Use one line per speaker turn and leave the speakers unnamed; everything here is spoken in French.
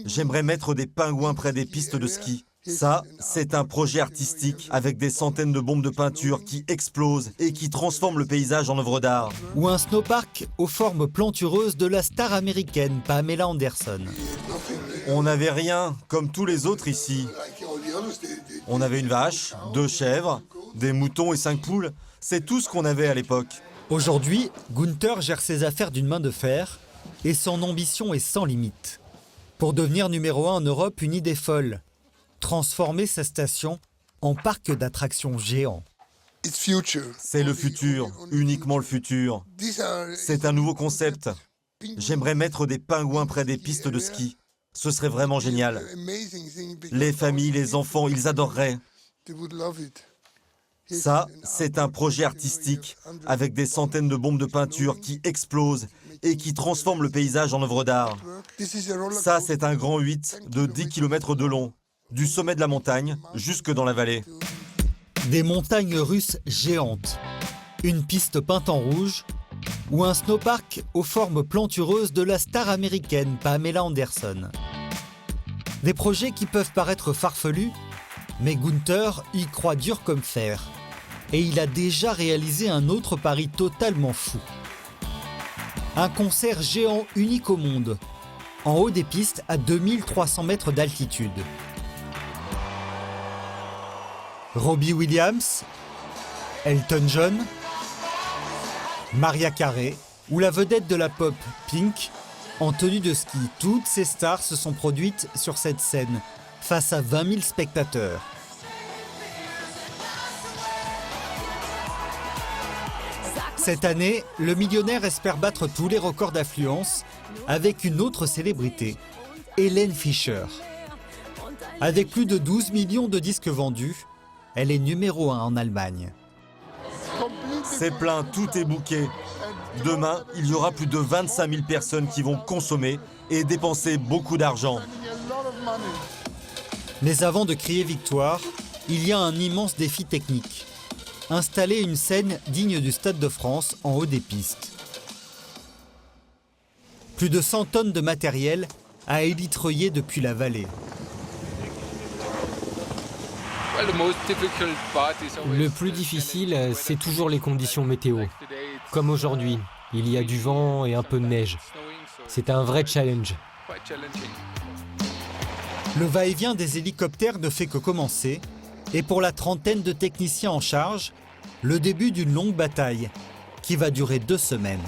J'aimerais mettre des pingouins près des pistes de ski. Ça, c'est un projet artistique avec des centaines de bombes de peinture qui explosent et qui transforment le paysage en œuvre d'art.
Ou un snowpark aux formes plantureuses de la star américaine Pamela Anderson.
On n'avait rien, comme tous les autres ici. On avait une vache, 2 chèvres, des moutons et 5 poules. C'est tout ce qu'on avait à l'époque.
Aujourd'hui, Gunther gère ses affaires d'une main de fer et son ambition est sans limite. Pour devenir numéro 1 en Europe, une idée folle. Transformer sa station en parc d'attractions géant.
C'est le futur, uniquement le futur. C'est un nouveau concept. J'aimerais mettre des pingouins près des pistes de ski. Ce serait vraiment génial. Les familles, les enfants, ils adoreraient. Ça, c'est un projet artistique avec des centaines de bombes de peinture qui explosent et qui transforment le paysage en œuvre d'art. Ça, c'est un grand 8 de 10 km de long, du sommet de la montagne jusque dans la vallée.
Des montagnes russes géantes, une piste peinte en rouge ou un snowpark aux formes plantureuses de la star américaine Pamela Anderson. Des projets qui peuvent paraître farfelus, mais Gunther y croit dur comme fer. Et il a déjà réalisé un autre pari totalement fou. Un concert géant unique au monde, en haut des pistes à 2300 mètres d'altitude. Robbie Williams, Elton John, Mariah Carey ou la vedette de la pop Pink, en tenue de ski, toutes ces stars se sont produites sur cette scène, face à 20 000 spectateurs. Cette année, le millionnaire espère battre tous les records d'affluence avec une autre célébrité, Helene Fischer. Avec plus de 12 millions de disques vendus, elle est numéro 1 en Allemagne.
C'est plein, tout est booké. Demain, il y aura plus de 25 000 personnes qui vont consommer et dépenser beaucoup d'argent.
Mais avant de crier victoire, il y a un immense défi technique. Installer une scène digne du Stade de France en haut des pistes. Plus de 100 tonnes de matériel à élitreuiller depuis la vallée.
Le plus difficile, c'est toujours les conditions météo. Comme aujourd'hui, il y a du vent et un peu de neige. C'est un vrai challenge.
Le va-et-vient des hélicoptères ne fait que commencer. Et pour la trentaine de techniciens en charge, le début d'une longue bataille qui va durer 2 semaines.